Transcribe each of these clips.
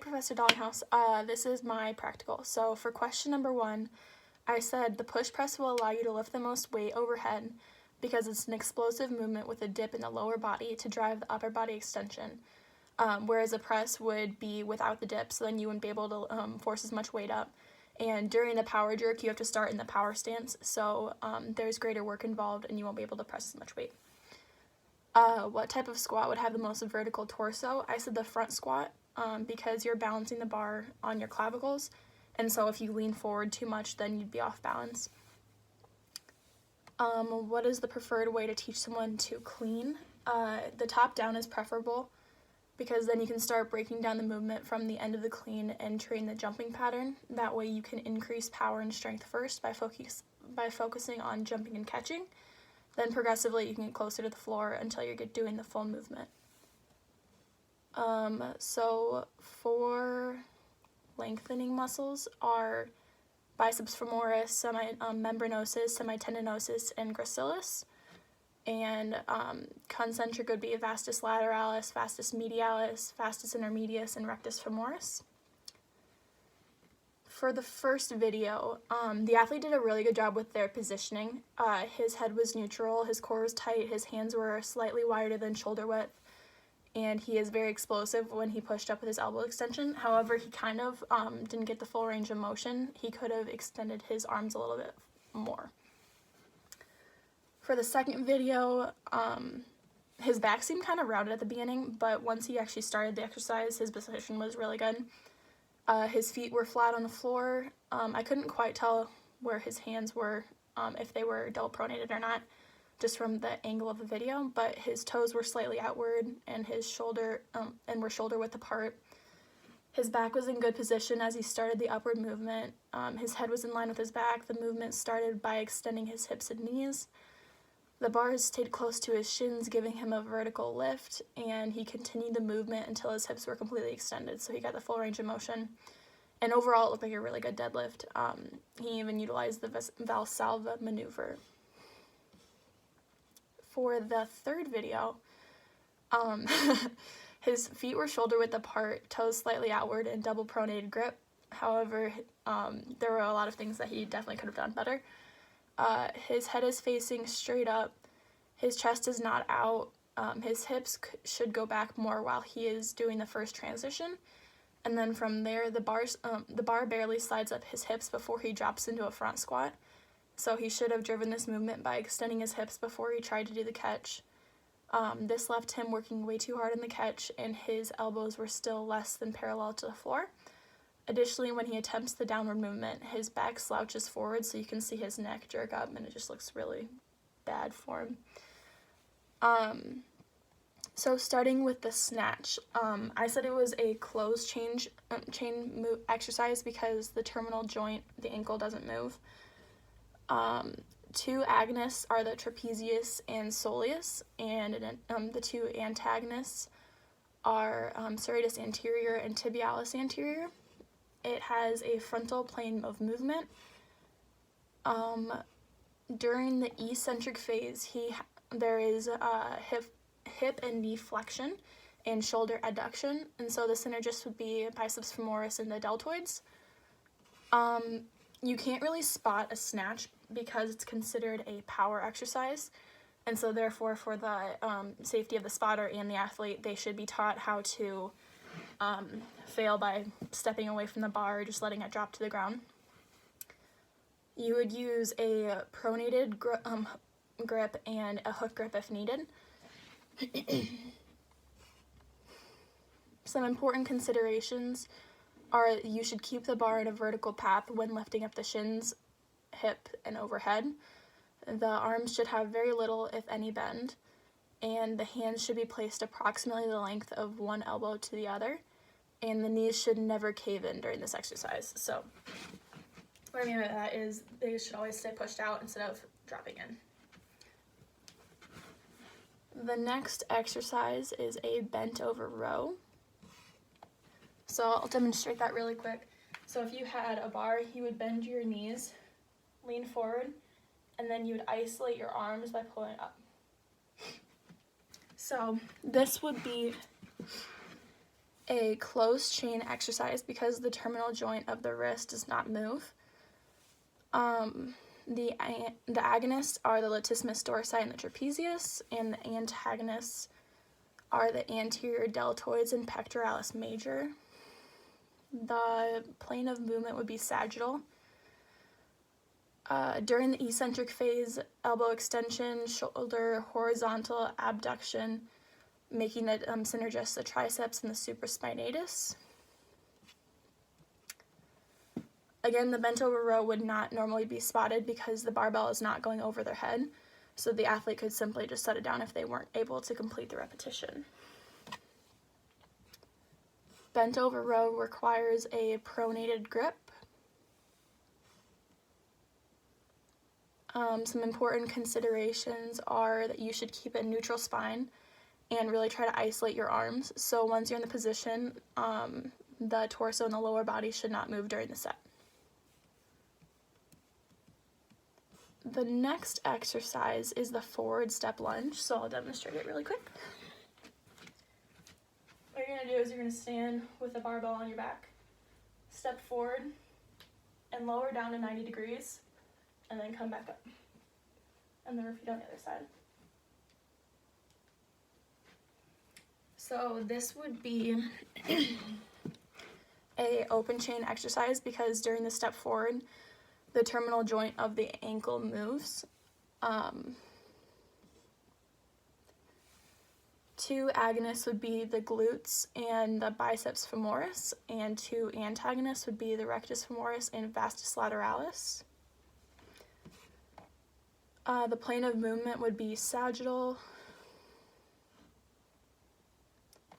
Professor Dollhouse. This is my practical. So for question number 1, I said the push press will allow you to lift the most weight overhead because it's an explosive movement with a dip in the lower body to drive the upper body extension, whereas a press would be without the dip, so then you wouldn't be able to force as much weight up. And during the power jerk, you have to start in the power stance, so there's greater work involved and you won't be able to press as much weight. What type of squat would have the most vertical torso? I said the front squat because you're balancing the bar on your clavicles, and so if you lean forward too much, then you'd be off balance. What is the preferred way to teach someone to clean? The top down is preferable because then you can start breaking down the movement from the end of the clean and train the jumping pattern. That way you can increase power and strength first by focusing on jumping and catching. Then progressively you can get closer to the floor until you're doing the full movement. So for lengthening muscles are biceps femoris, membranosus, semitendinosus, and gracilis. And concentric would be vastus lateralis, vastus medialis, vastus intermedius, and rectus femoris. For the first video, the athlete did a really good job with their positioning. His head was neutral, his core was tight, his hands were slightly wider than shoulder width, and he is very explosive when he pushed up with his elbow extension. However, he kind of didn't get the full range of motion. He could have extended his arms a little bit more. For the second video, his back seemed kind of rounded at the beginning, but once he actually started the exercise, his position was really good. His feet were flat on the floor. I couldn't quite tell where his hands were, if they were double pronated or not, just from the angle of the video, but his toes were slightly outward and his shoulder were shoulder width apart. His back was in good position as he started the upward movement. His head was in line with his back. The movement started by extending his hips and knees. The bars stayed close to his shins, giving him a vertical lift, and he continued the movement until his hips were completely extended, so he got the full range of motion. And overall, it looked like a really good deadlift. He even utilized the Valsalva maneuver. For the third video, his feet were shoulder width apart, toes slightly outward, and double pronated grip. However, there were a lot of things that he definitely could have done better. His head is facing straight up, his chest is not out, his hips should go back more while he is doing the first transition, and then from there the bar barely slides up his hips before he drops into a front squat, so he should have driven this movement by extending his hips before he tried to do the catch. This left him working way too hard in the catch, and his elbows were still less than parallel to the floor. Additionally, when he attempts the downward movement, his back slouches forward, so you can see his neck jerk up, and it just looks really bad for him. So starting with the snatch, I said it was a closed chain move exercise because the terminal joint, the ankle, doesn't move. 2 agonists are the trapezius and soleus, and the 2 antagonists are serratus anterior and tibialis anterior. It has a frontal plane of movement. During the eccentric phase, there is hip and knee flexion and shoulder adduction, and so the synergists would be biceps femoris and the deltoids. You can't really spot a snatch because it's considered a power exercise, and so therefore for the safety of the spotter and the athlete, they should be taught how to fail by stepping away from the bar or just letting it drop to the ground. You would use a pronated grip and a hook grip if needed. Some important considerations are you should keep the bar in a vertical path when lifting up the shins, hip, and overhead. The arms should have very little, if any, bend, and the hands should be placed approximately the length of one elbow to the other, and the knees should never cave in during this exercise. So what I mean by that is they should always stay pushed out instead of dropping in. The next exercise is a bent over row. So I'll demonstrate that really quick. So if you had a bar, you would bend your knees, lean forward, and then you would isolate your arms by pulling up. So this would be a closed chain exercise because the terminal joint of the wrist does not move. The agonists are the latissimus dorsi and the trapezius, and the antagonists are the anterior deltoids and pectoralis major. The plane of movement would be sagittal. During the eccentric phase, elbow extension, shoulder horizontal abduction, making the synergist the triceps and the supraspinatus. Again, the bent over row would not normally be spotted because the barbell is not going over their head, so the athlete could simply just set it down if they weren't able to complete the repetition. Bent over row requires a pronated grip. Some important considerations are that you should keep a neutral spine and really try to isolate your arms. So once you're in the position, the torso and the lower body should not move during the set. The next exercise is the forward step lunge, so I'll demonstrate it really quick. What you're going to do is you're going to stand with the barbell on your back, step forward, and lower down to 90 degrees, and then come back up. And then repeat on the other side. So this would be a open chain exercise because during the step forward, the terminal joint of the ankle moves. Two agonists would be the glutes and the biceps femoris, and two antagonists would be the rectus femoris and vastus lateralis. The plane of movement would be sagittal,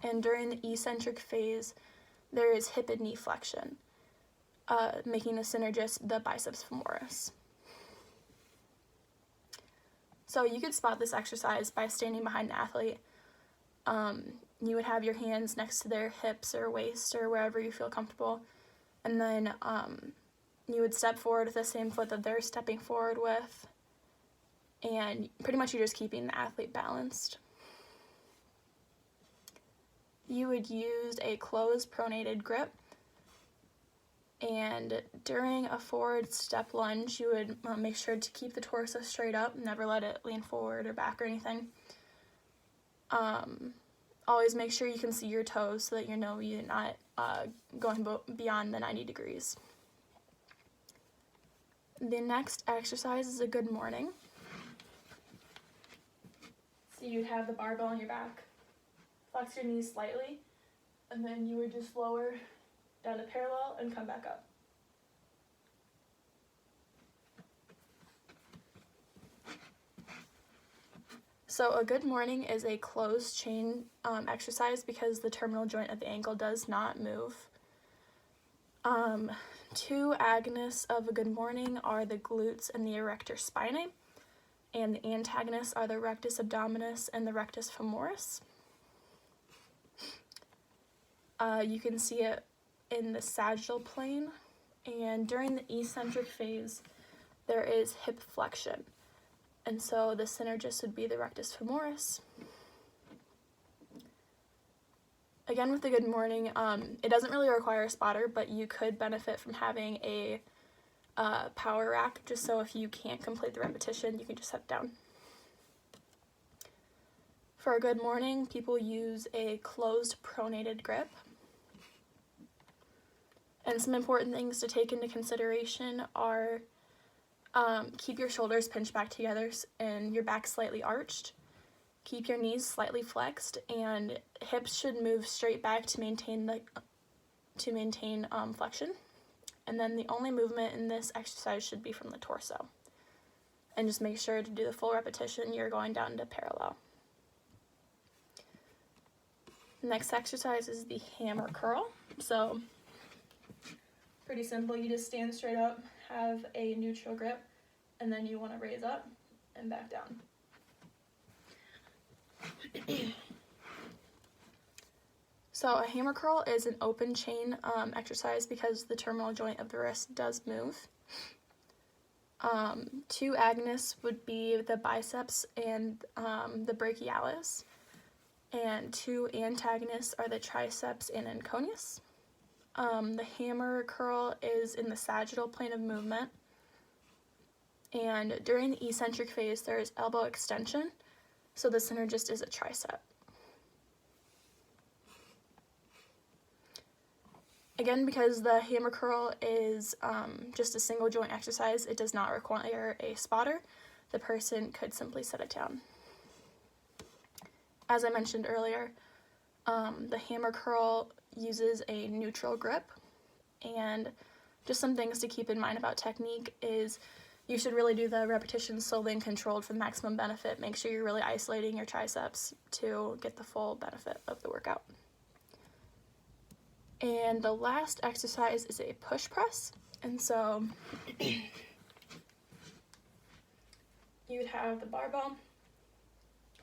and during the eccentric phase, there is hip and knee flexion, making the synergist the biceps femoris. So you could spot this exercise by standing behind the athlete. You would have your hands next to their hips or waist or wherever you feel comfortable, and then you would step forward with the same foot that they're stepping forward with, and pretty much you're just keeping the athlete balanced. You would use a closed pronated grip, and during a forward step lunge, you would make sure to keep the torso straight up, never let it lean forward or back or anything. Always make sure you can see your toes so that you know you're not going beyond the 90 degrees. The next exercise is a good morning. So you'd have the barbell on your back, flex your knees slightly, and then you would just lower down to parallel and come back up. So a good morning is a closed chain exercise because the terminal joint of the ankle does not move. Two agonists of a good morning are the glutes and the erector spinae, and the antagonists are the rectus abdominis and the rectus femoris. You can see it in the sagittal plane, and during the eccentric phase, there is hip flexion. And so the synergist would be the rectus femoris. Again, with the good morning, it doesn't really require a spotter, but you could benefit from having a power rack, just so if you can't complete the repetition, you can just set it down. For a good morning, people use a closed pronated grip. And some important things to take into consideration are keep your shoulders pinched back together and your back slightly arched. Keep your knees slightly flexed, and hips should move straight back to maintain flexion. And then the only movement in this exercise should be from the torso. And just make sure to do the full repetition. You're going down to parallel. The next exercise is the hammer curl. So pretty simple. You just stand straight up, have a neutral grip, and then you want to raise up and back down. So a hammer curl is an open chain exercise because the terminal joint of the wrist does move. Two agonists would be the biceps and the brachialis, And two antagonists are the triceps and anconeus. The hammer curl is in the sagittal plane of movement. And during the eccentric phase, there is elbow extension, so the synergist is a tricep. Again, because the hammer curl is just a single joint exercise, it does not require a spotter. The person could simply set it down. As I mentioned earlier, the hammer curl uses a neutral grip, and just some things to keep in mind about technique is you should really do the repetitions slowly and controlled for the maximum benefit. Make sure you're really isolating your triceps to get the full benefit of the workout. And the last exercise is a push press. And so you would have the barbell,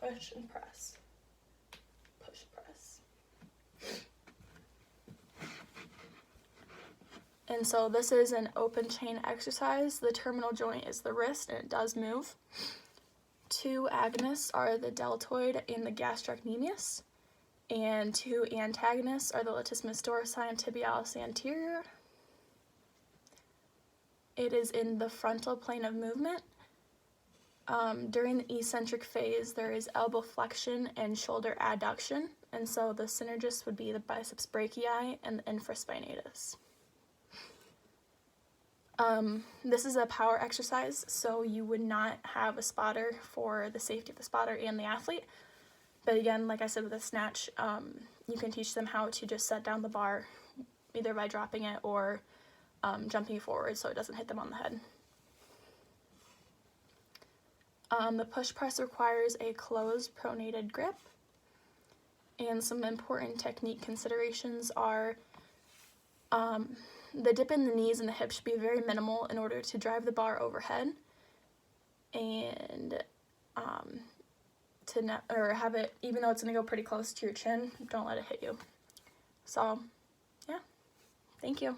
push and press, push, press. And so this is an open chain exercise. The terminal joint is the wrist, and it does move. Two agonists are the deltoid and the gastrocnemius. And two antagonists are the latissimus dorsi and tibialis anterior. It is in the frontal plane of movement. During the eccentric phase, there is elbow flexion and shoulder adduction, and so the synergist would be the biceps brachii and the infraspinatus. This is a power exercise, so you would not have a spotter for the safety of the spotter and the athlete. But again, like I said with a snatch, you can teach them how to just set down the bar either by dropping it or jumping forward so it doesn't hit them on the head. The push press requires a closed pronated grip, and some important technique considerations are the dip in the knees and the hips should be very minimal in order to drive the bar overhead, and have it, even though it's going to go pretty close to your chin, don't let it hit you. So, yeah, thank you.